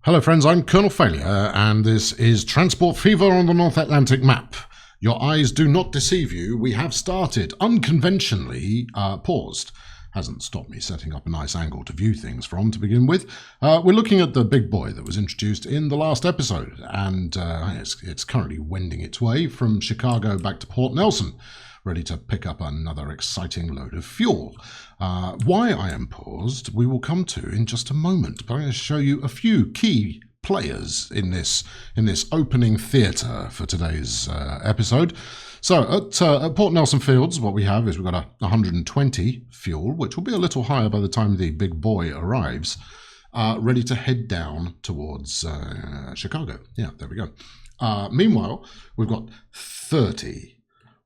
Hello friends, I'm Colonel Failure, and this is Transport Fever on the North Atlantic map. Your eyes do not deceive you. We have started, unconventionally paused. Hasn't stopped me setting up a nice angle to view things from to begin with. We're looking at the big boy that was introduced in the last episode, and it's currently wending its way from Chicago back to Port Nelson, ready to pick up another exciting load of fuel. Why I am paused, we will come to in just a moment, but I'm going to show you a few key players in this opening theatre for today's episode. So at Port Nelson Fields, what we have is we've got 120 fuel, which will be a little higher by the time the big boy arrives, ready to head down towards Chicago. Yeah, there we go. Meanwhile, we've got 30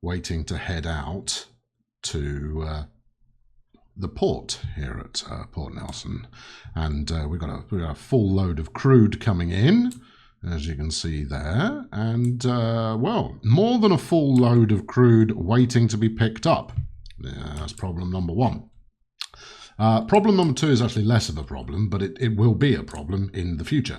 waiting to head out to the port here at Port Nelson, and we've got a full load of crude coming in, as you can see there, and well, more than a full load of crude waiting to be picked up. That's problem number one. Problem number two is actually less of a problem, but it will be a problem in the future.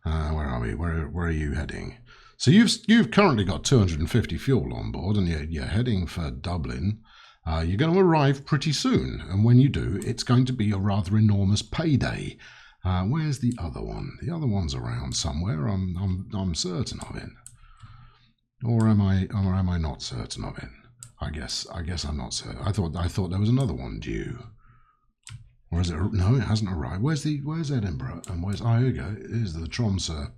Where are we? Where are you heading? So you've currently got 250 fuel on board, and you're heading for Dublin. You're going to arrive pretty soon, and when you do, it's going to be a rather enormous payday. Where's the other one? The other one's around somewhere. I'm certain of it, or am I not certain of it? I guess I'm not certain. I thought there was another one due. Or is it? No, it hasn't arrived. Where's Edinburgh? And where's? Oh, here we go. Here's the Tromsø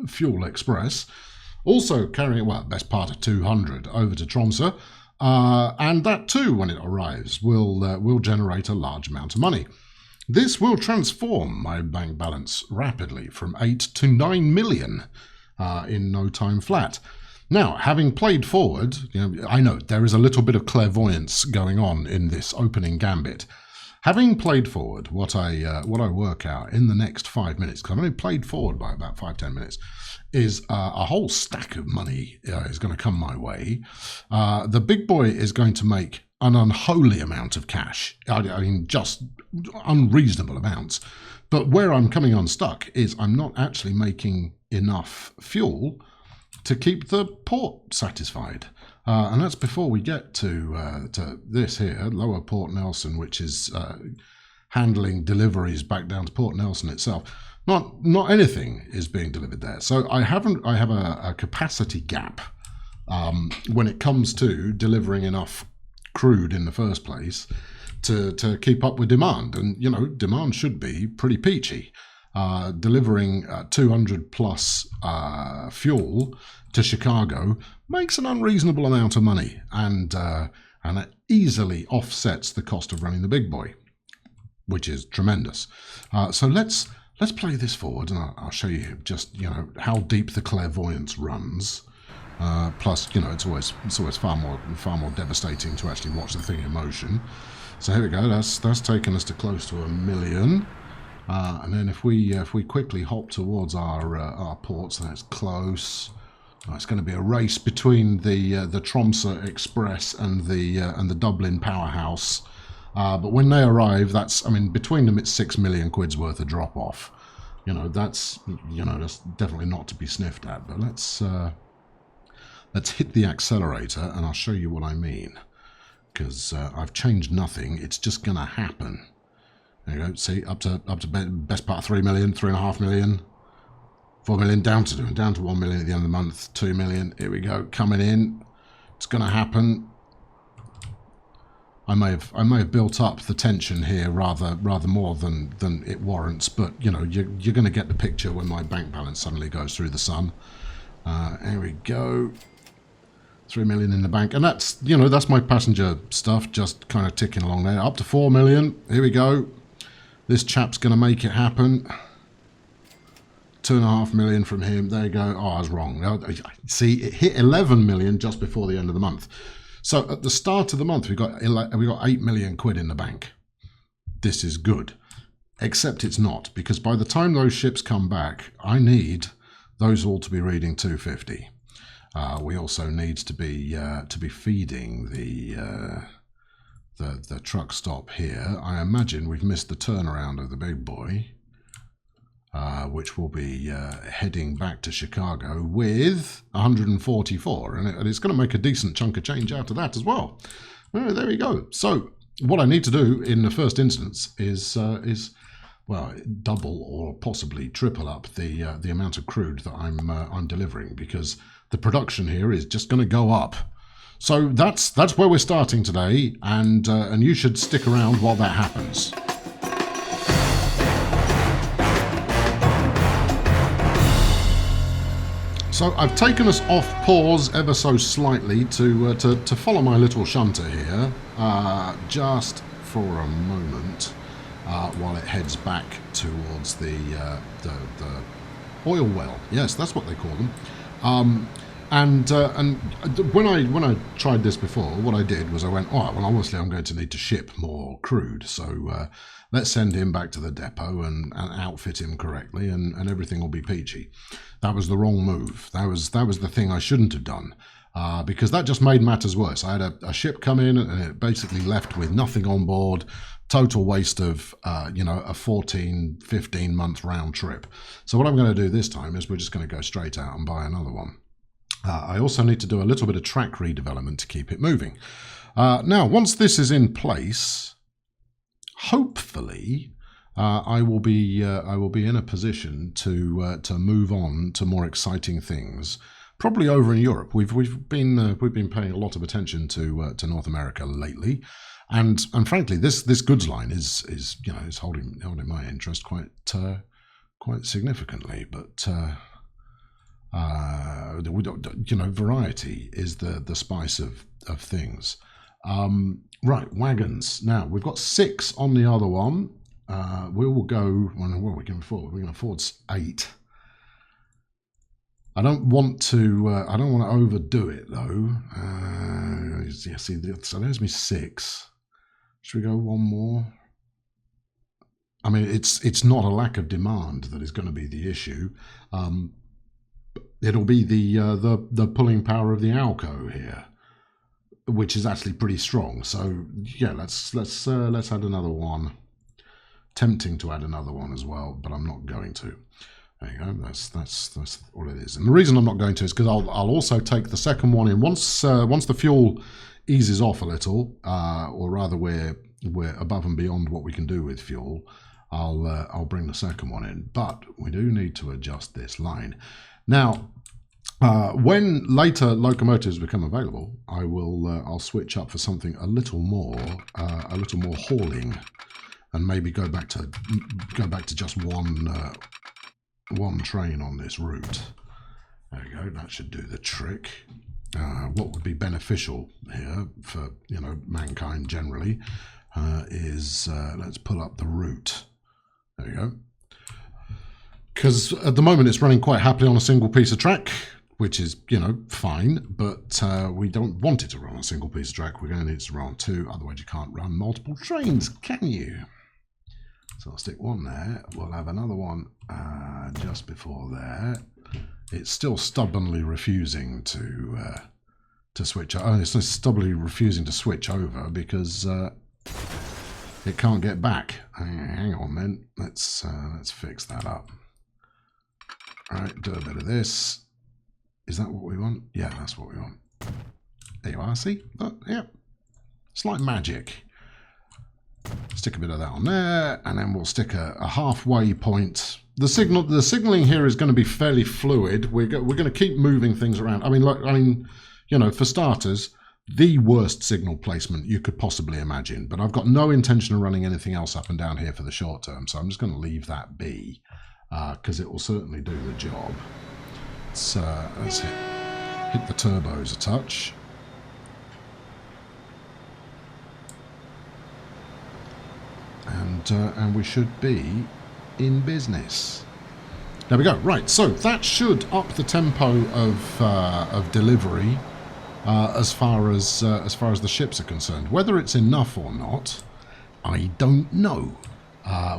Fuel Express, also carrying best part of 200 over to Tromsø, and that too, when it arrives, will generate a large amount of money. This will transform my bank balance rapidly from 8 to 9 million in no time flat. Now, having played forward, I know there is a little bit of clairvoyance going on in this opening gambit. Having played forward, what I work out in the next 5 minutes, because I've only played forward by about 5-10 minutes, is a whole stack of money is going to come my way. The big boy is going to make an unholy amount of cash. I mean, just unreasonable amounts. But where I'm coming unstuck is I'm not actually making enough fuel to keep the port satisfied. And that's before we get to this here, Lower Port Nelson, which is handling deliveries back down to Port Nelson itself. Not anything is being delivered there. So I have a capacity gap when it comes to delivering enough crude in the first place to keep up with demand. And demand should be pretty peachy. Delivering 200 plus fuel to Chicago makes an unreasonable amount of money, and it easily offsets the cost of running the big boy, which is tremendous. So let's play this forward, and I'll show you just how deep the clairvoyance runs. Plus, it's always far more devastating to actually watch the thing in motion. So here we go. That's taken us to close to 1 million. And then if we quickly hop towards our ports, that's close. It's going to be a race between the Tromsø Express and the Dublin powerhouse. But when they arrive, between them it's 6 million quid's worth of drop off. That's definitely not to be sniffed at. But let's hit the accelerator, and I'll show you what I mean. Because I've changed nothing. It's just going to happen. There you go. See, up to best part of 3 million, 3.5 million, 4 million, down to 1 million at the end of the month, 2 million. Here we go, coming in. It's going to happen. I may have built up the tension here rather more than it warrants, but you're going to get the picture when my bank balance suddenly goes through the sun. Here we go. 3 million in the bank, and that's my passenger stuff just kind of ticking along there. Up to 4 million. Here we go. This chap's going to make it happen. 2.5 million from him. There you go. Oh, I was wrong. See, it hit 11 million just before the end of the month. So at the start of the month, we got 8 million quid in the bank. This is good, except it's not, because by the time those ships come back, I need those all to be reading 250. We also need to be feeding the truck stop here. I imagine we've missed the turnaround of the big boy. which will be heading back to Chicago with 144, and it's going to make a decent chunk of change out of that as well. There we go. So what I need to do in the first instance is well, double or possibly triple up the amount of crude that I'm delivering, because the production here is just going to go up. So that's where we're starting today, and you should stick around while that happens. So I've taken us off pause ever so slightly to follow my little shunter here, just for a moment, while it heads back towards the oil well. Yes, that's what they call them. And when I tried this before, what I did was I went, all right, well, obviously I'm going to need to ship more crude, so let's send him back to the depot and outfit him correctly, and everything will be peachy. That was the wrong move. That was the thing I shouldn't have done, because that just made matters worse. I had a ship come in and it basically left with nothing on board. Total waste of a 14, 15 month round trip. So what I'm going to do this time is we're just going to go straight out and buy another one. I also need to do a little bit of track redevelopment to keep it moving. Now, once this is in place, hopefully I will be in a position to move on to more exciting things. Probably over in Europe. We've been paying a lot of attention to North America lately, and frankly, this goods line is holding my interest quite significantly, but. Variety is the spice of things. Right, wagons. Now we've got 6 on the other one. We will go. What we can afford? We can afford 8. I don't want to overdo it though. Yeah, see, so there's me 6. Should we go one more? I mean, it's not a lack of demand that is going to be the issue. It'll be the pulling power of the Alco here, which is actually pretty strong. So yeah, let's add another one. Tempting to add another one as well, but I'm not going to. There you go. That's all it is. And the reason I'm not going to is because I'll also take the second one in once the fuel eases off a little, or rather we're above and beyond what we can do with fuel. I'll bring the second one in, but we do need to adjust this line. Now, when later locomotives become available, I'll switch up for something a little more hauling, and maybe go back to just one train on this route. There you go. That should do the trick. What would be beneficial here for mankind generally is let's pull up the route. There you go. Because at the moment it's running quite happily on a single piece of track, which is, fine, but we don't want it to run on a single piece of track. We're going to need it to run on 2, otherwise you can't run multiple trains, can you? So I'll stick one there. We'll have another one just before there. It's still stubbornly refusing to switch. Oh, it's stubbornly refusing to switch over because it can't get back. Hang on, then. Let's fix that up. All right, do a bit of this. Is that what we want? Yeah, that's what we want. There you are, see? Oh, yeah. It's like magic. Stick a bit of that on there, and then we'll stick a halfway point. The signaling here is going to be fairly fluid. We're going to keep moving things around. I mean, for starters, the worst signal placement you could possibly imagine. But I've got no intention of running anything else up and down here for the short term, so I'm just going to leave that be. Because it will certainly do the job. So let's hit the turbos a touch. And we should be in business. There we go. Right, so that should up the tempo of delivery as far as the ships are concerned. Whether it's enough or not, I don't know.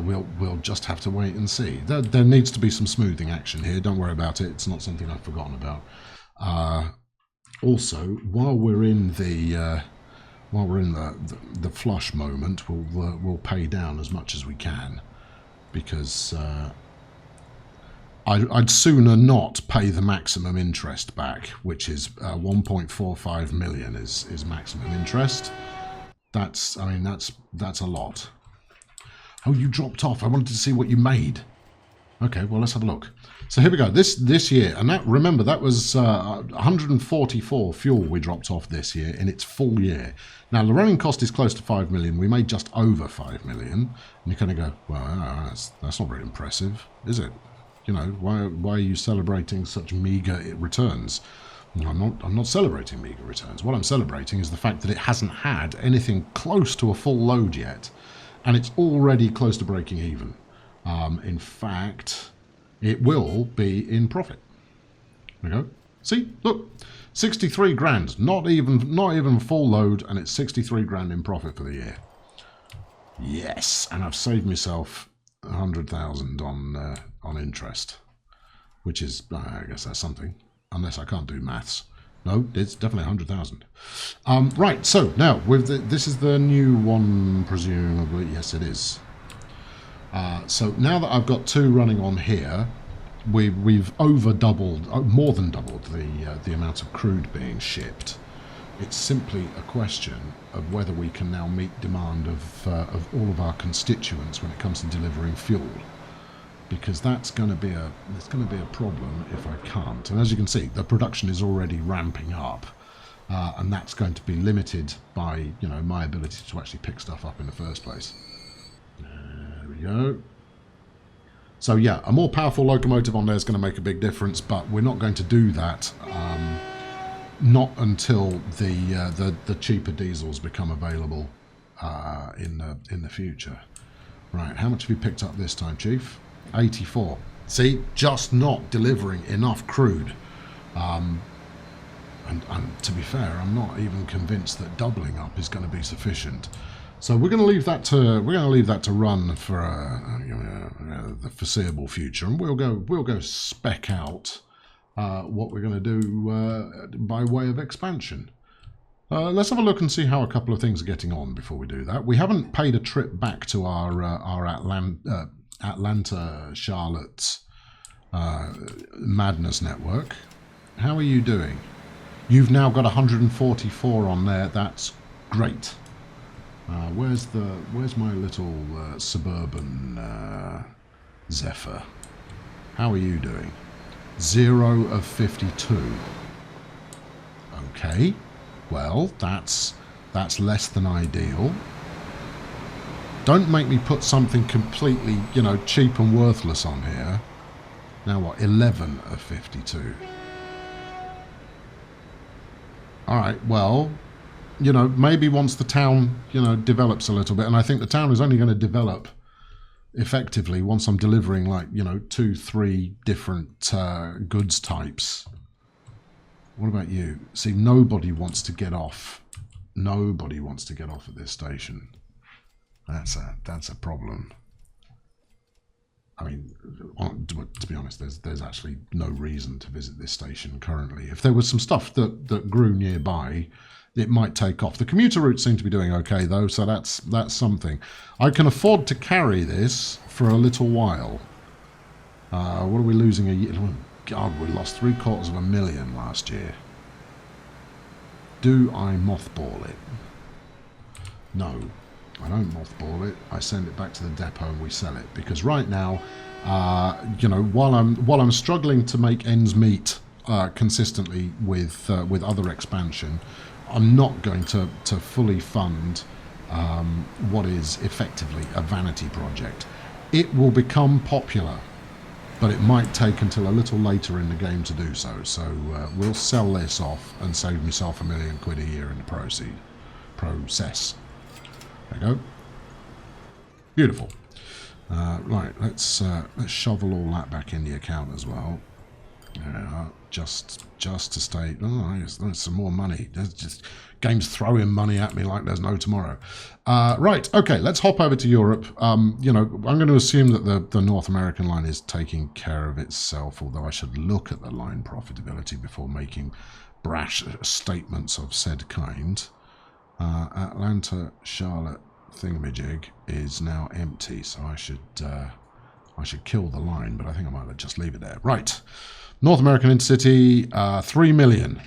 We'll just have to wait and see. There needs to be some smoothing action here. Don't worry about it. It's not something I've forgotten about. Also, while we're in the flush moment, we'll pay down as much as we can, because I'd sooner not pay the maximum interest back, which is 1.45 million is maximum interest. That's a lot. Oh, you dropped off. I wanted to see what you made. Okay, well, let's have a look. So here we go. This year, and remember that was 144 fuel we dropped off this year in its full year. Now the running cost is close to 5 million. We made just over 5 million, and you kind of go, well, that's not very impressive, is it? You know, why are you celebrating such meager returns? I'm not celebrating meager returns. What I'm celebrating is the fact that it hasn't had anything close to a full load yet, and it's already close to breaking even. In fact, it will be in profit. There we go. See, look, 63 grand, not even full load, and it's 63 grand in profit for the year. Yes, and I've saved myself 100,000 on interest, which is, I guess that's something, unless I can't do maths. No, it's definitely 100,000. Right, so now with this is the new one, presumably. Yes, it is. So now that I've got 2 running on here, we've over doubled, more than doubled the amount of crude being shipped. It's simply a question of whether we can now meet demand of all of our constituents when it comes to delivering fuel, because that's going to be a problem if I can't. And as you can see, the production is already ramping up, and that's going to be limited by my ability to actually pick stuff up in the first place. There we go. So yeah, a more powerful locomotive on there is going to make a big difference, but we're not going to do that not until the cheaper diesels become available in the future. Right, how much have you picked up this time, Chief? 84. See, just not delivering enough crude. And to be fair, I'm not even convinced that doubling up is going to be sufficient. So we're going to leave that to run for the foreseeable future, and we'll go spec out what we're going to do by way of expansion. Let's have a look and see how a couple of things are getting on before we do that. We haven't paid a trip back to our Atlanta Charlotte Madness network. How are you doing? You've now got 144 on there. That's great. Where's my little suburban Zephyr? How are you doing? 0 of 52. Okay, well that's less than ideal. Don't make me put something completely cheap and worthless on here. Now what? 11 of 52. All right, well, maybe once the town, develops a little bit, and I think the town is only going to develop effectively once I'm delivering 2-3 different goods types. What about you? See, nobody wants to get off. Nobody wants to get off at this station. That's a problem. I mean, to be honest, there's actually no reason to visit this station currently. If there was some stuff that grew nearby, it might take off. The commuter routes seem to be doing okay though, so that's something. I can afford to carry this for a little while. What are we losing a year? Oh, God, we lost 750,000 last year. Do I mothball it? No, I don't mothball it. I send it back to the depot and we sell it, because right now, while I'm struggling to make ends meet consistently with other expansion, I'm not going to fully fund what is effectively a vanity project. It will become popular, but it might take until a little later in the game to do so. So we'll sell this off and save myself £1 million a year in the process. There you go. Beautiful. Right, let's shovel all that back in the account as well. Just to stay. Oh, there's some more money. There's just game's throwing money at me like there's no tomorrow. Right, okay, let's hop over to Europe. I'm going to assume that the North American line is taking care of itself, although I should look at the line profitability before making brash statements of said kind. Atlanta Charlotte thingamajig is now empty, so I I should kill the line, but I think I might just leave it there. Right. North American Intercity, 3 million.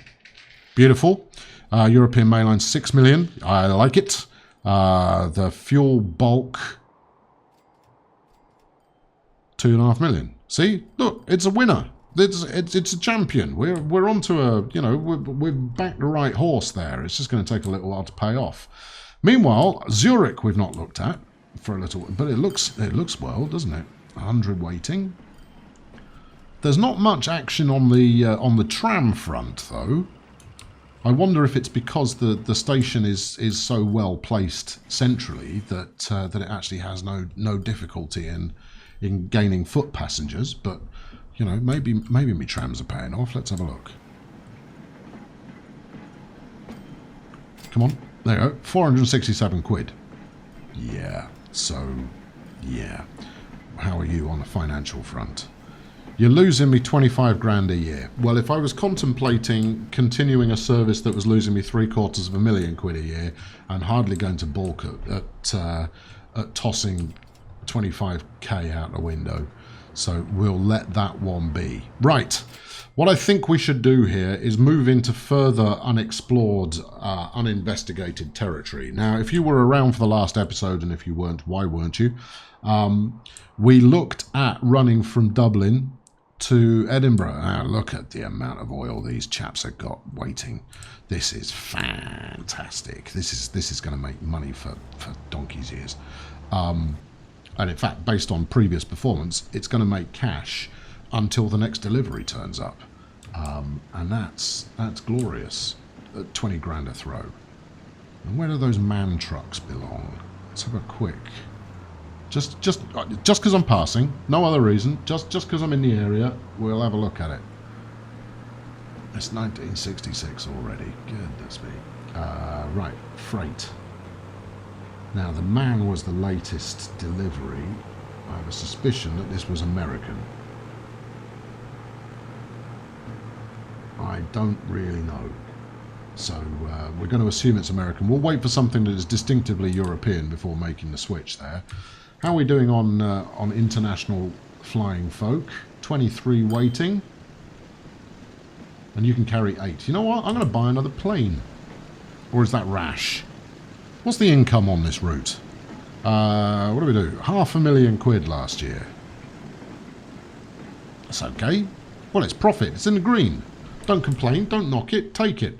Beautiful. European Mainline, 6 million. I like it. The fuel bulk, 2.5 million. See? Look, it's a winner. It's a champion. We're onto a, we've backed the right horse there. It's just going to take a little while to pay off. Meanwhile, Zurich we've not looked at for a little, but it looks well, doesn't it? 100 waiting. There's not much action on the tram front though. I wonder if it's because the station is so well placed centrally that it actually has no difficulty in gaining foot passengers. But maybe my trams are paying off. Let's have a look. Come on, there you go. 467 quid. Yeah. So, yeah. How are you on the financial front? You're losing me 25 grand a year. Well, if I was contemplating continuing a service that was losing me £750,000 quid a year, I'm hardly going to balk at tossing 25k out the window. So we'll let that one be. Right. What I think we should do here is move into further unexplored, uninvestigated territory. Now, if you were around for the last episode, and if you weren't, why weren't you? We looked at running from Dublin to Edinburgh. Look at the amount of oil these chaps have got waiting. This is fantastic. This is going to make money for donkey's ears. And in fact, based on previous performance, it's going to make cash until the next delivery turns up. And that's glorious. 20 grand a throw. And where do those man trucks belong? Let's have a quick. Just because I'm passing, no other reason. Just because I'm in the area, we'll have a look at it. It's 1966 already. Goodness me. Right, freight. Now the man was the latest delivery. I have a suspicion that this was American. I don't really know. So we're going to assume it's American. We'll wait for something that is distinctively European before making the switch there. How are we doing on international flying folk? 23 waiting. And you can carry 8. You know what? I'm going to buy another plane. Or is that rash? What's the income on this route? What do we do? £500,000 quid last year. That's okay. Well, it's profit. It's in the green. Don't complain, don't knock it, take it.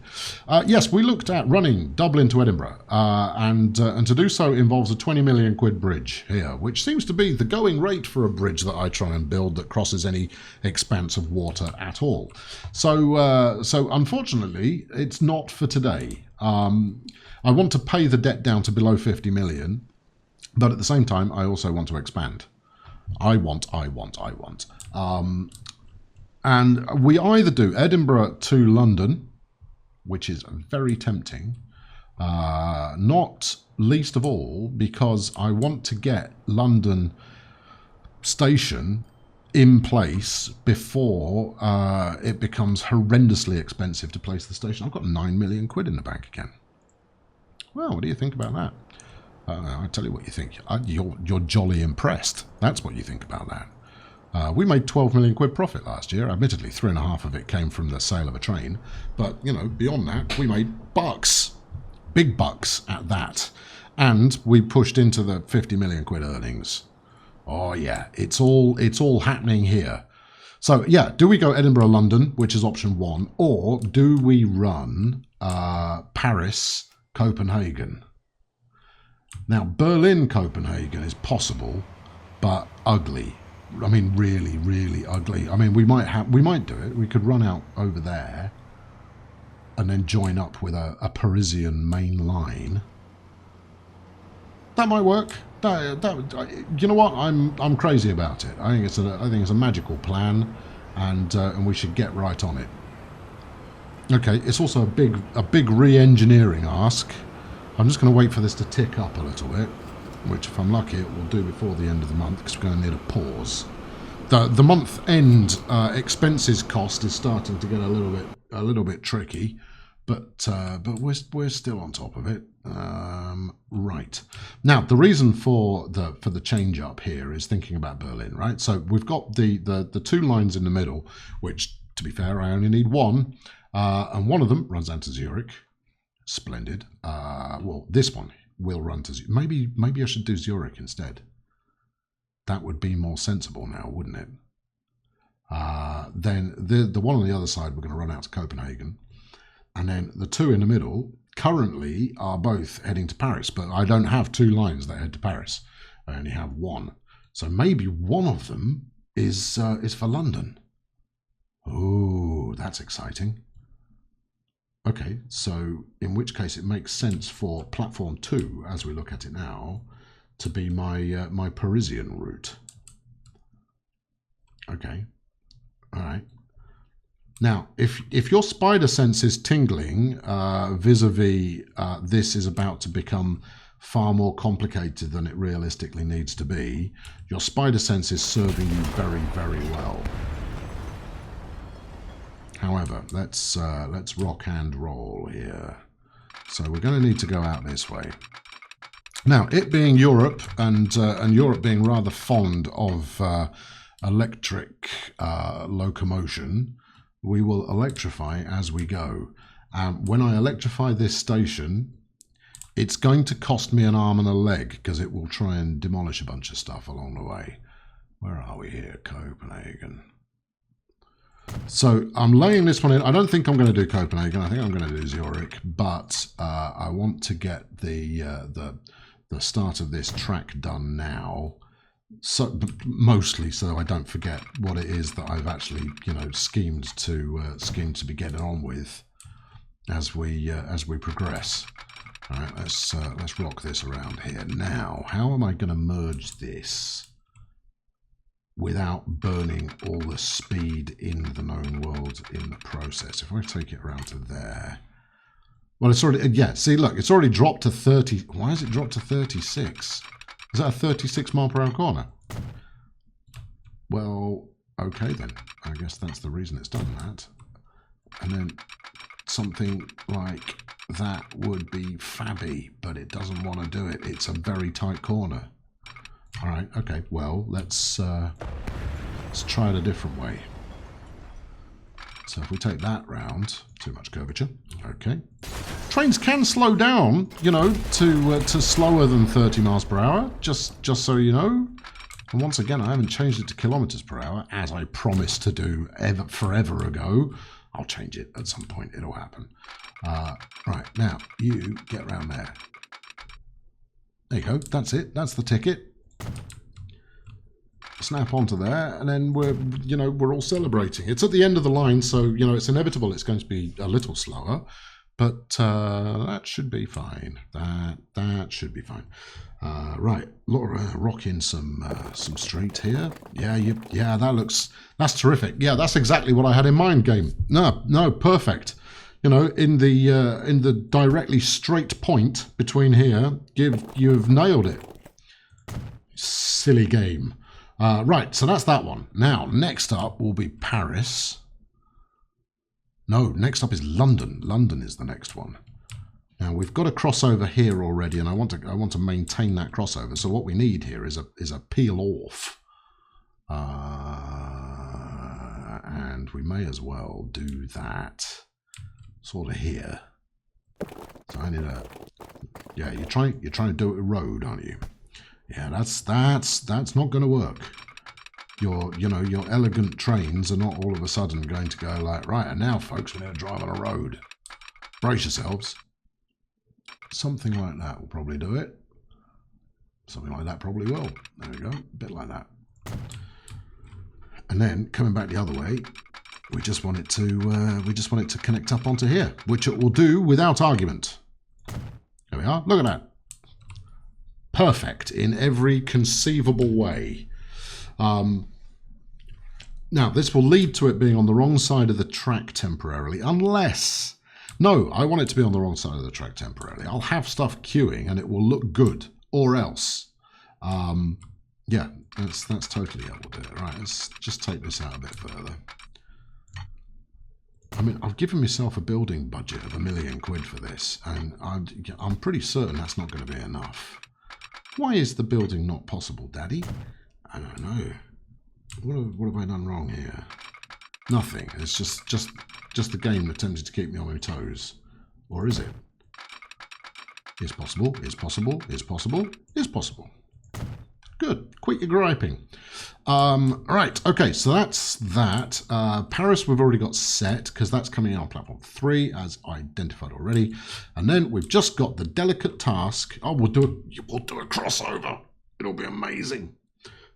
Yes, we looked at running Dublin to Edinburgh, and to do so involves a 20 million quid bridge here, which seems to be the going rate for a bridge that I try and build that crosses any expanse of water at all. So, so unfortunately, it's not for today. I want to pay the debt down to below 50 million, but at the same time, I also want to expand. I want. And we either do Edinburgh to London, which is very tempting, not least of all because I want to get London station in place before it becomes horrendously expensive to place the station. I've got 9 million quid in the bank again. Well, what do you think about that? I tell you what you think. You're jolly impressed. That's what you think about that. We made 12 million quid profit last year. Admittedly, 3.5 of it came from the sale of a train. But, beyond that, we made bucks. Big bucks at that. And we pushed into the 50 million quid earnings. Oh, yeah. It's all happening here. So, yeah, do we go Edinburgh-London, which is option 1, or do we run Paris-Copenhagen? Now, Berlin-Copenhagen is possible, but ugly. I mean, really, really ugly. I mean, we might do it. We could run out over there and then join up with a Parisian main line. That might work. You know what? I'm crazy about it. I think it's a magical plan, and we should get right on it. Okay, it's also a big re-engineering ask. I'm just going to wait for this to tick up a little bit, which, if I'm lucky, it will do before the end of the month, because we're going to need a pause. The month-end expenses cost is starting to get a little bit tricky, but we're still on top of it. Right now, the reason for the change up here is thinking about Berlin, right? So we've got the two lines in the middle, which, to be fair, I only need one, and one of them runs down to Zurich. Splendid. Well, this one will run to Zurich. Maybe I should do Zurich instead. That would be more sensible now, wouldn't it? Then the one on the other side, we're going to run out to Copenhagen. And then the two in the middle currently are both heading to Paris, but I don't have two lines that head to Paris. I only have one. So maybe one of them is for London. Oh, that's exciting. Okay, so in which case it makes sense for platform 2, as we look at it now, to be my Parisian route. Okay, all right. Now, if your spider sense is tingling vis-a-vis this is about to become far more complicated than it realistically needs to be, your spider sense is serving you very, very well. However, let's rock and roll here. So we're going to need to go out this way. Now, it being Europe and Europe being rather fond of electric locomotion, we will electrify as we go. When I electrify this station, it's going to cost me an arm and a leg because it will try and demolish a bunch of stuff along the way. Where are we here? Copenhagen. So I'm laying this one in. I don't think I'm going to do Copenhagen. I think I'm going to do Zurich, but I want to get the start of this track done now. So mostly so I don't forget what it is that I've actually, schemed to be getting on with as we progress. All right, let's rock this around here. Now, how am I going to merge this without burning all the speed in the known world in the process? If I take it around to there, well, it's already, yeah. See, look, it's already dropped to 30. Why has it dropped to 36? Is that a 36 mile per hour corner? Well, okay then. I guess that's the reason it's done that. And then something like that would be fabby, but it doesn't want to do it. It's a very tight corner. All right, okay. Well, let's try it a different way. So if we take that round, too much curvature. Okay. Trains can slow down, to slower than 30 miles per hour, just so you know. And once again, I haven't changed it to kilometers per hour, as I promised to do forever ago. I'll change it at some point. It'll happen. Right, now, you get around there. There you go. That's it. That's the ticket. Snap onto there, and then we're all celebrating. It's at the end of the line, so it's inevitable it's going to be a little slower, but that should be fine. That should be fine. Right, Laura, rock in some street here. Yeah, that's terrific. Yeah, that's exactly what I had in mind. Game. No, perfect. In the directly straight point between here, you've nailed it. Silly game. Right, so that's that one. Now, next up will be Paris. No, next up is London. London is the next one. Now we've got a crossover here already, and I want to maintain that crossover. So what we need here is a peel off, and we may as well do that sort of here. So I need a you're trying to do it a road, aren't you? Yeah, that's not going to work. Your elegant trains are not all of a sudden going to go like, right, and now folks, we're going to drive on a road. Brace yourselves. Something like that will probably do it. Something like that probably will. There we go, a bit like that. And then coming back the other way, we just want it to connect up onto here, which it will do without argument. There we are. Look at that. Perfect in every conceivable way. Now, this will lead to it being on the wrong side of the track temporarily, unless... No, I want it to be on the wrong side of the track temporarily. I'll have stuff queuing and it will look good, or else. Yeah, that's totally how we'll do it. Right, let's just take this out a bit further. I mean, I've given myself a building budget of £1 million for this, and I'm pretty certain that's not going to be enough. Why is the building not possible, Daddy? I don't know. What have I done wrong here? Nothing. It's just the game attempting to keep me on my toes. Or is it? It's possible. It's possible. It's possible. It's possible. Good. Quit your griping. Right. Okay. So that's that. Paris we've already got set because that's coming out on platform 3 as identified already. And then we've just got the delicate task. Oh, we'll do a crossover. It'll be amazing.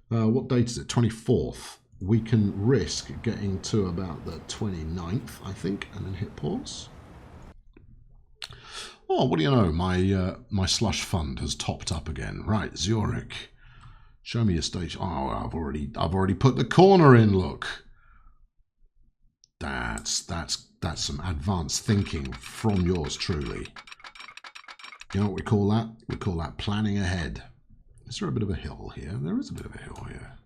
What date is it? 24th. We can risk getting to about the 29th, I think, and then hit pause. Oh, what do you know? My slush fund has topped up again. Right, Zurich. Show me your station. Oh, I've already put the corner in. Look, that's some advanced thinking from yours truly. You know what we call that? We call that planning ahead. Is there a bit of a hill here? There is a bit of a hill here.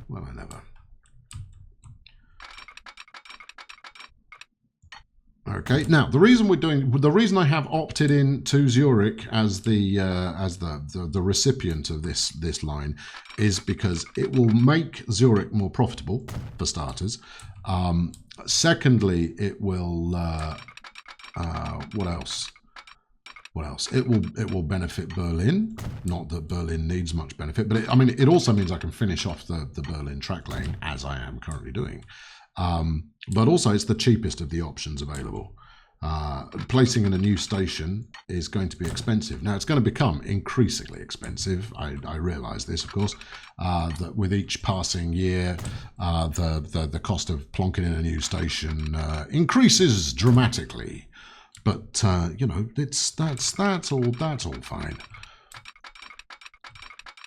Well, I never. Okay. Now, the reason I have opted in to Zurich as the recipient of this line is because it will make Zurich more profitable for starters. Secondly, it will what else? What else? It will benefit Berlin. Not that Berlin needs much benefit, but it also means I can finish off the Berlin track laying as I am currently doing. But also it's the cheapest of the options available. Placing in a new station is going to be expensive. Now it's going to become increasingly expensive. I realise this, of course, that with each passing year, the cost of plonking in a new station increases dramatically. But you know, that's all fine.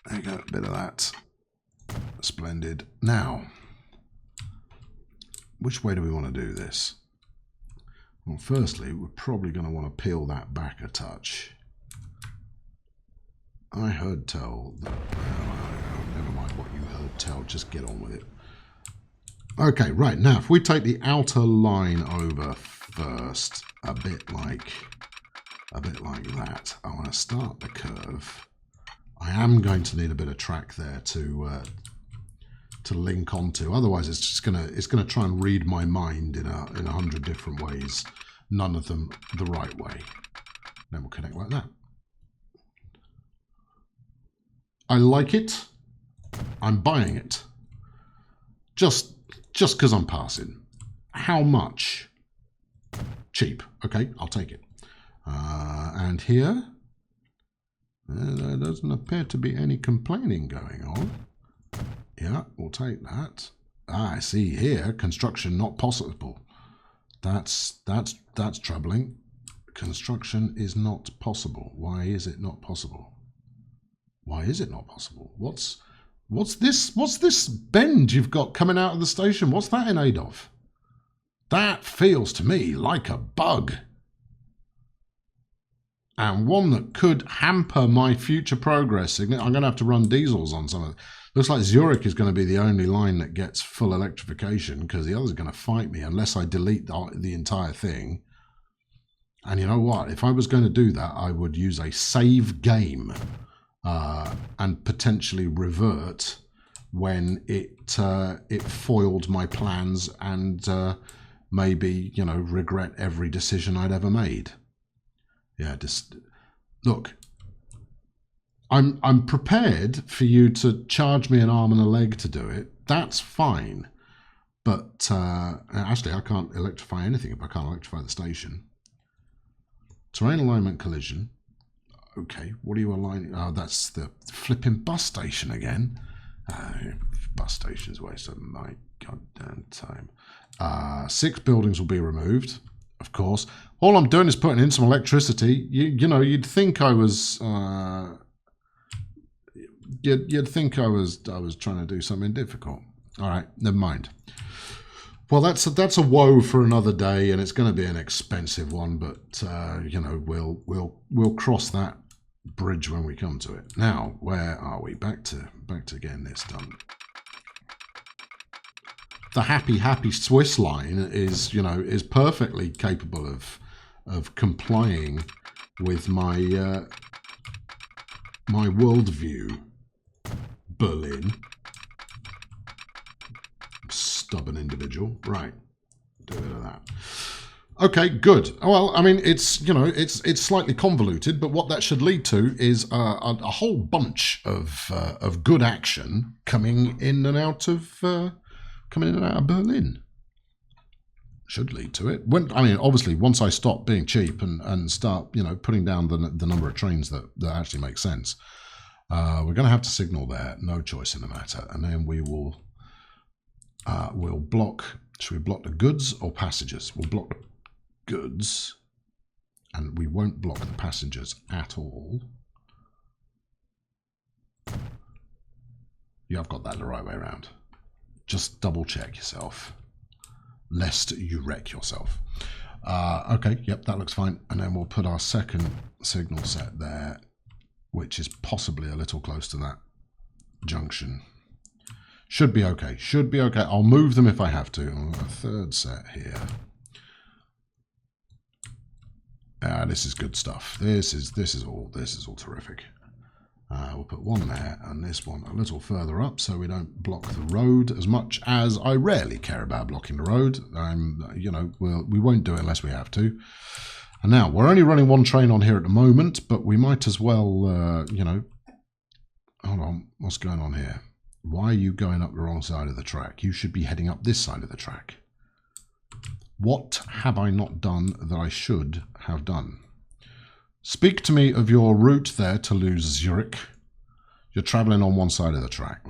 There you go, a bit of that. Splendid. Now, which way do we want to do this? Well, firstly, we're probably going to want to peel that back a touch. I heard tell that. Never mind what you heard tell. Just get on with it. Okay, right now, if we take the outer line over first, a bit like that. I want to start the curve. I am going to need a bit of track there to link onto. Otherwise, it's gonna try and read my mind in 100 different ways. None of them the right way. Then we'll connect like that. I like it. I'm buying it. Just because I'm passing. How much? Cheap. Okay, I'll take it. And here, there doesn't appear to be any complaining going on. Yeah, we'll take that. I see here, construction not possible. That's troubling. Construction is not possible. Why is it not possible? Why is it not possible? What's this bend you've got coming out of the station? What's that in aid of? That feels to me like a bug. And one that could hamper my future progress. I'm going to have to run diesels on some of it. Looks like Zurich is going to be the only line that gets full electrification because the others are going to fight me unless I delete the entire thing. And you know what? If I was going to do that, I would use a save game and potentially revert when it foiled my plans and maybe, you know, regret every decision I'd ever made. Yeah, just look. I'm prepared for you to charge me an arm and a leg to do it. That's fine. But actually, I can't electrify anything if I can't electrify the station. Terrain alignment collision. Okay, what are you aligning? Oh, that's the flipping bus station again. Bus station's a waste of my goddamn time. 6 buildings will be removed, of course. All I'm doing is putting in some electricity. You know, you'd think I was... You'd think I was trying to do something difficult. All right, never mind. Well, that's a woe for another day, and it's going to be an expensive one. But you know, we'll cross that bridge when we come to it. Now, where are we? Back to getting this done. the happy Swiss line is, you know, is perfectly capable of complying with my my worldview. Berlin. Stubborn individual. Right. Do a bit of that. Okay, good. Well, I mean, it's, you know, it's slightly convoluted, but what that should lead to is a whole bunch of good action coming in and out of Berlin. Should lead to it. I mean, obviously, once I stop being cheap and start, you know, putting down the number of trains that actually make sense, we're going to have to signal there. No choice in the matter, and then we will we'll block. Should we block the goods or passengers? We'll block the goods, and we won't block the passengers at all. You have got that the right way around. Just double check yourself, lest you wreck yourself. Okay, yep, that looks fine. And then we'll put our second signal set there, which is possibly a little close to that junction. Should be okay. Should be okay. I'll move them if I have to. A third set here. This is good stuff. This is all terrific. We'll put one there and this one a little further up so we don't block the road as much, as I rarely care about blocking the road. You know, we won't do it unless we have to. And now we're only running one train on here at the moment, but we might as well, you know. Hold on, what's going on here? Why are you going up the wrong side of the track? You should be heading up this side of the track. What have I not done that I should have done? Speak to me of your route there to lose Zurich. You're travelling on one side of the track.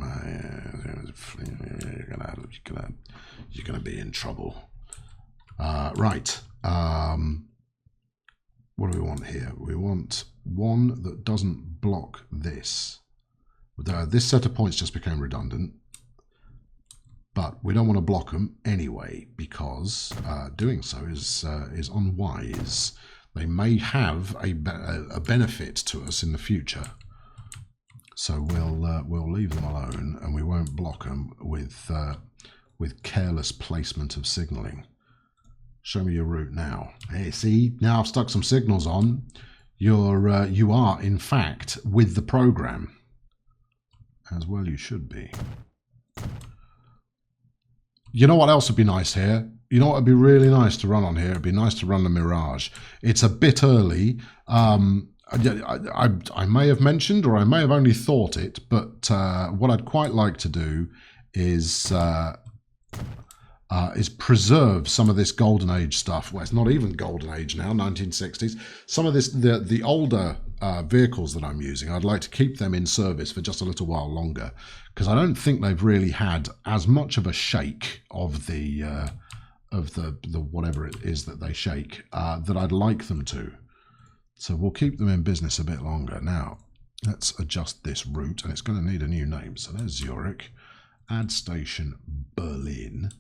You're gonna be in trouble. Right. What do we want here? We want one that doesn't block this. This set of points just became redundant, but we don't want to block them anyway because doing so is unwise. They may have a benefit to us in the future, so we'll leave them alone and we won't block them with careless placement of signalling. Show me your route now. Hey, see, now I've stuck some signals on. You are in fact with the program. As well you should be. You know what else would be nice here? You know what would be really nice to run on here? It'd be nice to run the Mirage. It's a bit early. I may have mentioned, or I may have only thought it, but what I'd quite like to do is preserve some of this golden age stuff. Well, it's not even golden age now, 1960s. Some of this, the older vehicles that I'm using, I'd like to keep them in service for just a little while longer, because I don't think they've really had as much of a shake of the whatever it is that they shake that I'd like them to. So we'll keep them in business a bit longer. Now, let's adjust this route, and it's going to need a new name. So there's Zurich, add station Berlin.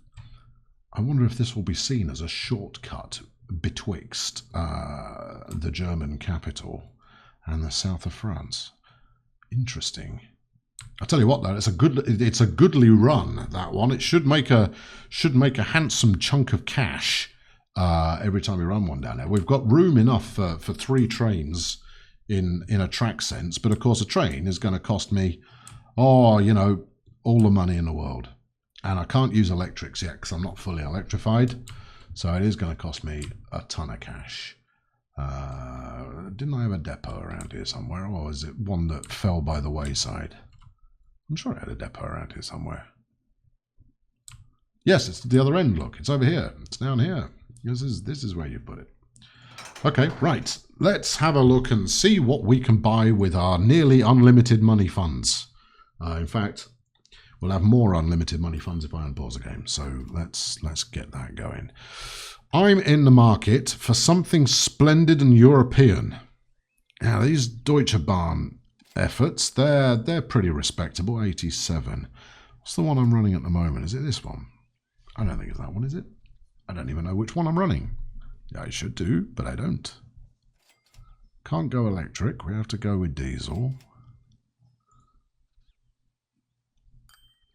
I wonder if this will be seen as a shortcut betwixt the German capital and the south of France. Interesting. I'll tell you what, though, it's a goodly run, that one. It should make a handsome chunk of cash every time we run one down there. We've got room enough for 3 trains in a track sense, but of course a train is going to cost me, you know, all the money in the world. And I can't use electrics yet because I'm not fully electrified. So it is going to cost me a ton of cash. Didn't I have a depot around here somewhere? Or is it one that fell by the wayside? I'm sure I had a depot around here somewhere. Yes, it's the other end, look. It's over here. It's down here. This is where you put it. Okay, right. Let's have a look and see what we can buy with our nearly unlimited money funds. In fact, we'll have more unlimited money funds if I unpause the game. So let's get that going. I'm in the market for something splendid and European. Now these Deutsche Bahn efforts, they're pretty respectable. 87. What's the one I'm running at the moment? Is it this one? I don't think it's that one, is it? I don't even know which one I'm running. Yeah, I should do, but I don't. Can't go electric. We have to go with diesel.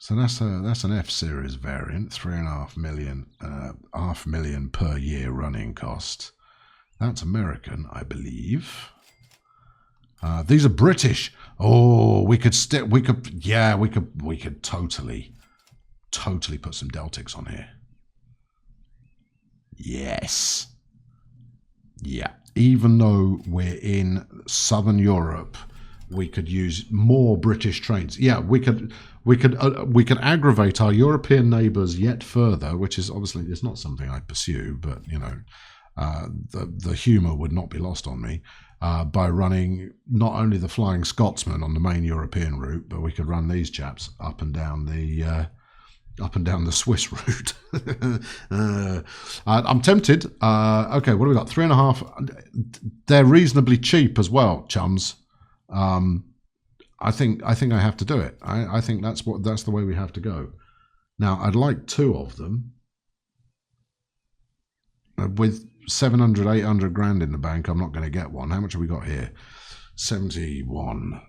So that's an F series variant, 3.5 million, half million per year running cost. That's American, I believe. These are British. Oh, we could totally put some Deltics on here. Yes. Yeah. Even though we're in Southern Europe, we could use more British trains. Yeah, we could aggravate our European neighbours yet further, which is obviously it's not something I pursue, but you know, the humour would not be lost on me by running not only the Flying Scotsman on the main European route, but we could run these chaps up and down the Swiss route. I'm tempted. Okay, what have we got? 3.5. They're reasonably cheap as well, chums. I think I have to do it. I think that's the way we have to go. Now, I'd like 2 of them. With 700, 800 grand in the bank, I'm not going to get one. How much have we got here? 71.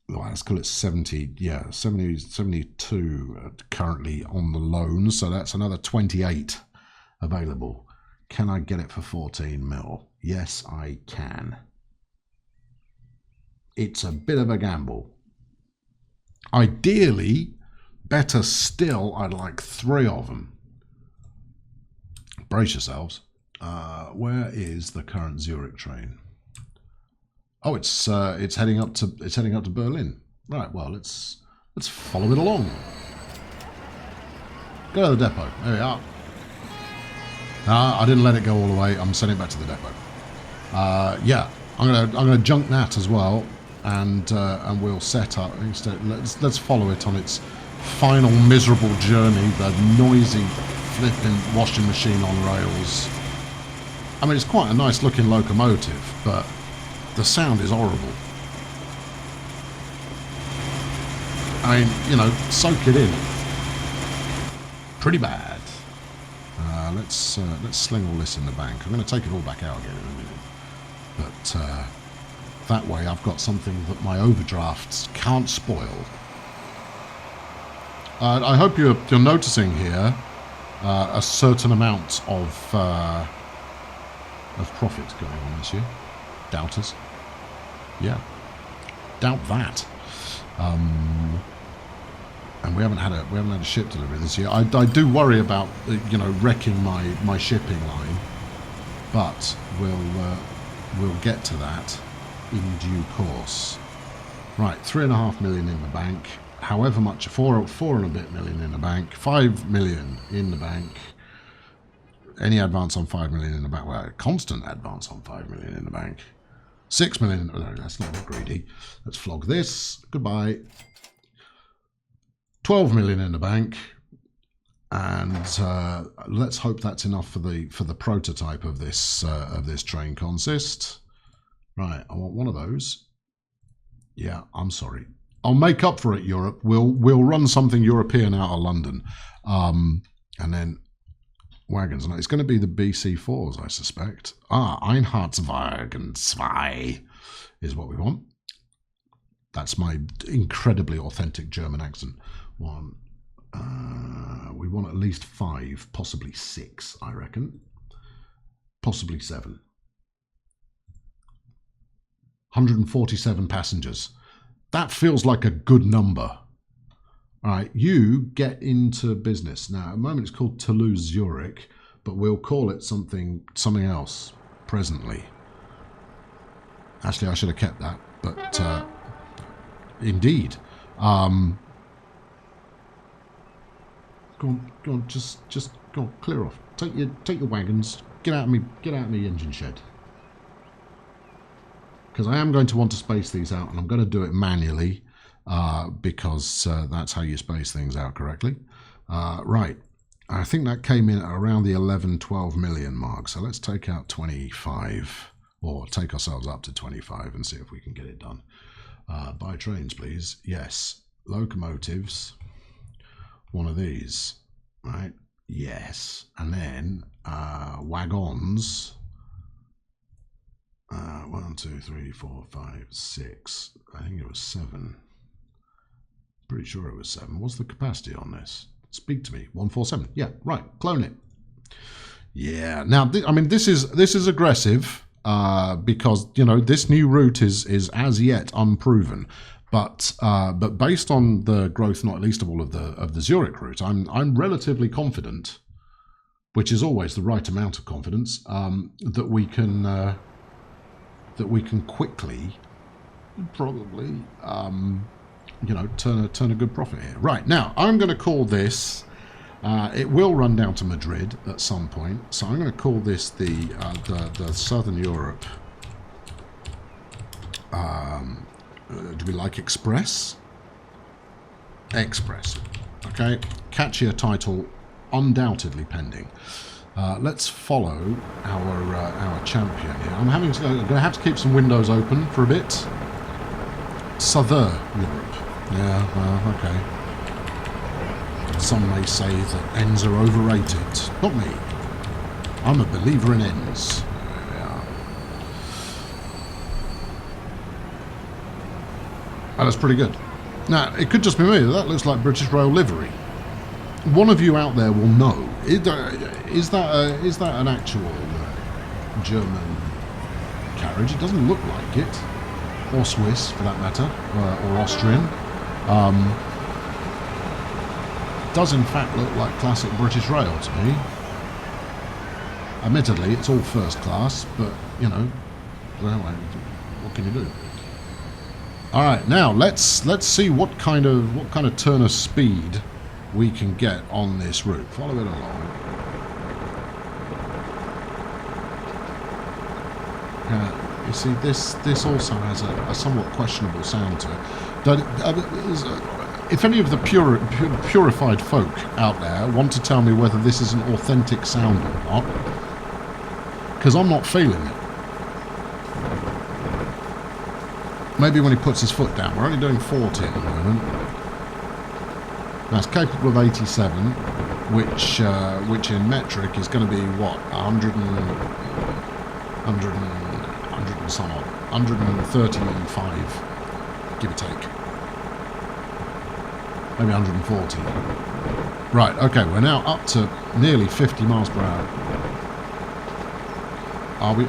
Well, let's call it 70. Yeah, 72 currently on the loan. So that's another 28 available. Can I get it for 14 mil? Yes, I can. It's a bit of a gamble. Ideally, better still, I'd like 3 of them. Brace yourselves. Where is the current Zurich train? Oh, it's heading up to Berlin. Right. Well, let's follow it along. Go to the depot. There we are. I didn't let it go all the way. I'm sending it back to the depot. Yeah, I'm gonna junk that as well, and we'll set up. Let's follow it on its final miserable journey. The noisy flipping washing machine on rails. I mean, it's quite a nice looking locomotive, but the sound is horrible. I mean, you know, soak it in. Pretty bad. Let's sling all this in the bank. I'm going to take it all back out again in a minute. But that way I've got something that my overdrafts can't spoil. I hope you're noticing here a certain amount of profit going on this year. Doubters? Yeah. Doubt that. And we haven't had a ship delivery this year. I do worry about wrecking my shipping line, but we'll get to that in due course. Right, 3.5 million in the bank. However much, 4 and a bit million in the bank. 5 million in the bank. Any advance on 5 million in the bank? Well, constant advance on 5 million in the bank. 6 million. No, that's not greedy. Let's flog this. Goodbye. 12 million in the bank, and let's hope that's enough for the prototype of this train consist. Right, I want one of those. Yeah, I'm sorry. I'll make up for it, Europe. We'll run something European out of London, and then wagons. No, it's going to be the BC4s, I suspect. Einheitswagen 2 is what we want. That's my incredibly authentic German accent. We want at least 5, possibly 6, I reckon. Possibly 7. 147 passengers. That feels like a good number. All right, you get into business. Now, at the moment it's called Toulouse-Zurich, but we'll call it something else presently. Actually, I should have kept that, but indeed. Go on, just go on, clear off. Take your wagons. Get out of me engine shed. Because I am going to want to space these out, and I'm going to do it manually, because that's how you space things out correctly. Right, I think that came in at around the 11-12 million mark. So let's take out 25, or take ourselves up to 25, and see if we can get it done. Buy trains, please. Yes, locomotives. One of these, right? Yes, and then wagons. 1, 2, 3, 4, 5, 6. I think it was 7. Pretty sure it was 7. What's the capacity on this? Speak to me. 147. Yeah, right. Clone it. Yeah. Now, I mean, this is aggressive because this new route is as yet unproven. But based on the growth, not least of all of the Zurich route, I'm relatively confident, which is always the right amount of confidence, that we can quickly, probably, turn a good profit here. Right, now I'm going to call this. It will run down to Madrid at some point, so I'm going to call this the Southern Europe. Do we like Express? Express. Okay, catchier title, undoubtedly pending. Let's follow our champion here. I'm going to have to keep some windows open for a bit. Southern Europe. Yeah, well, okay. Some may say that ends are overrated. Not me. I'm a believer in ends. There we are. Oh, that's pretty good. Now, it could just be me. That looks like British Rail livery. One of you out there will know. Is that an actual German carriage? It doesn't look like it. Or Swiss, for that matter, or Austrian. Does in fact look like classic British Rail to me. Admittedly, it's all first class, but well, what can you do? All right, now let's see what kind of turn of speed we can get on this route. Follow it along. You see, this also has a somewhat questionable sound to it. If any of the purified folk out there want to tell me whether this is an authentic sound or not, because I'm not feeling it. Maybe when he puts his foot down. We're only doing 40 at the moment. Now it's capable of 87, which in metric is going to be what, 100 and some odd, 135, give or take. Maybe 140. Right, okay, we're now up to nearly 50 miles per hour.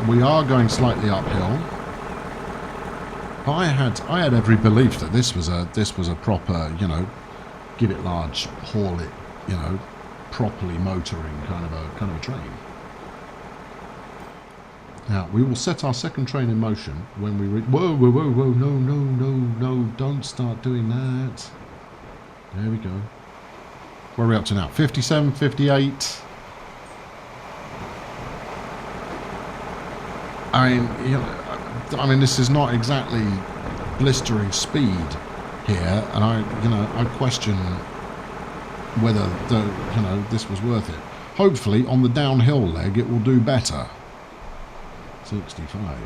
We are going slightly uphill. I had every belief that this was a proper, give it large, haul it, properly motoring kind of a train. Now we will set our second train in motion when we reach. Whoa! No! Don't start doing that. There we go. Where are we up to now? 57, 58. I mean, this is not exactly blistering speed here, and I question whether this was worth it. Hopefully, on the downhill leg, it will do better. 65 now.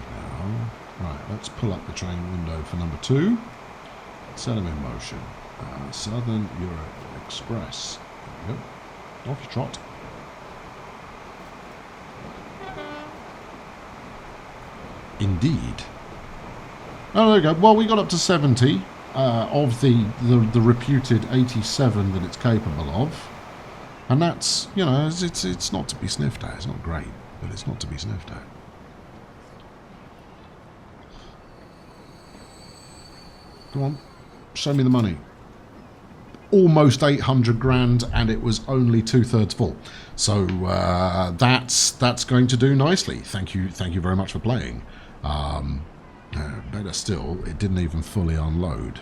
Right, let's pull up the train window for number 2. Set them in motion. Southern Europe Express. There we go. Off you trot. Indeed. Oh, there we go. Well, we got up to 70 of the reputed 87 that it's capable of, and that's it's not to be sniffed at. It's not great, but it's not to be sniffed at. Come on, show me the money. Almost 800 grand, and it was only 2/3 full. So that's going to do nicely. Thank you very much for playing. Better still, it didn't even fully unload.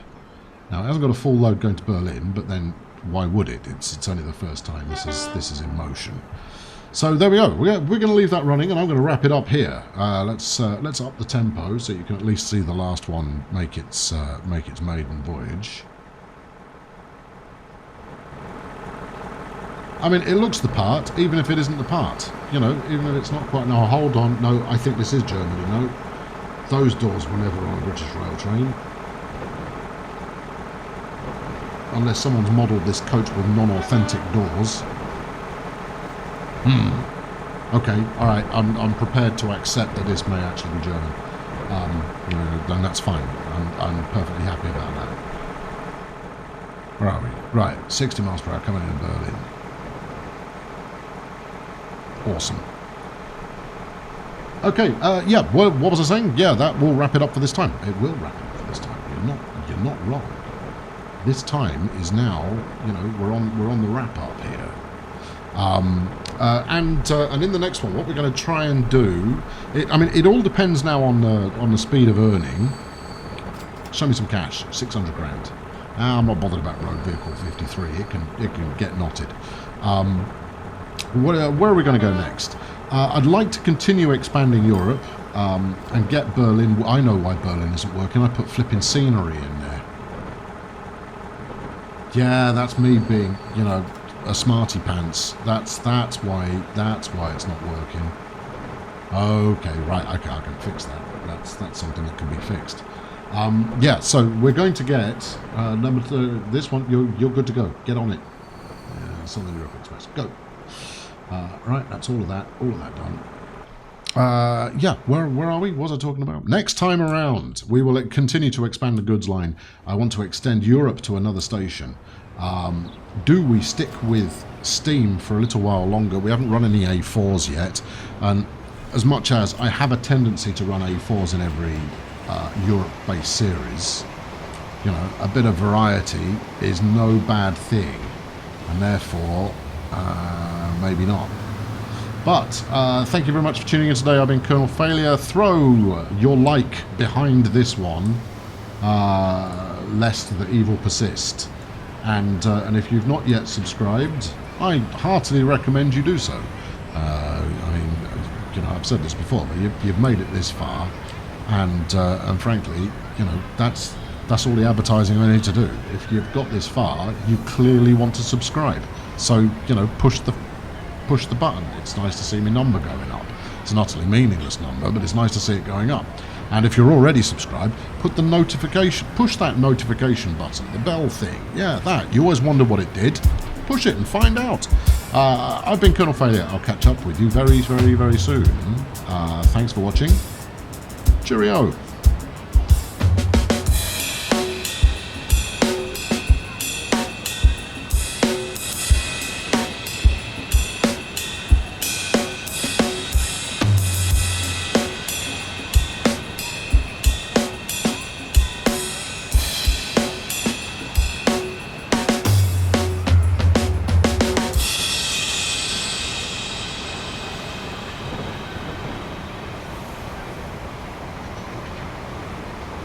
Now it hasn't got a full load going to Berlin, but then why would it? It's only the first time this is in motion. So there we go. We're going to leave that running, and I'm going to wrap it up here. Let's up the tempo so you can at least see the last one make its maiden voyage. I mean, it looks the part, even if it isn't the part. Even if it's not quite. No, hold on. No, I think this is Germany. No, those doors were never on a British rail train. Unless someone's modelled this coach with non-authentic doors. Okay, alright, I'm prepared to accept that this may actually be German. Then that's fine. I'm perfectly happy about that. Where are we? Right, 60 miles per hour coming in Berlin. Awesome. Okay, yeah, what was I saying? Yeah, that will wrap it up for this time. It will wrap it up for this time. You're not wrong. This time is now, you know, we're on the wrap up here. And in the next one, what we're going to try and do, it all depends now on the speed of earning. Show me some cash, 600 grand. I'm not bothered about road vehicle 53. It can get knotted. Where are we going to go next? I'd like to continue expanding Europe and get Berlin. I know why Berlin isn't working. I put flipping scenery in there. Yeah, that's me being, you know, a smarty pants. That's why it's not working. Okay, right. I can fix that. That's something that can be fixed. Yeah. So we're going to get this one. You're good to go. Get on it. Southern Europe Express. Go. Right. That's all of that done. Yeah, where are we? What was I talking about? Next time around, we will continue to expand the goods line. I want to extend Europe to another station. Do we stick with steam for a little while longer? We haven't run any A4s yet, and as much as I have a tendency to run A4s in every Europe-based series, you know, a bit of variety is no bad thing, and therefore, maybe not. But thank you very much for tuning in today. I've been Colonel Failure. Throw your like behind this one, lest the evil persist. And if you've not yet subscribed, I heartily recommend you do so. I mean, you know, I've said this before, but you've made it this far, and frankly, you know, that's all the advertising I need to do. If you've got this far, you clearly want to subscribe. So, you know, push the button. It's nice to see my number going up. It's an utterly meaningless number, but it's nice to see it going up. And if you're already subscribed, push that notification button, the bell thing. Yeah, that. You always wonder what it did. Push it and find out. I've been Colonel Failure. I'll catch up with you very, very, very soon. Thanks for watching. Cheerio.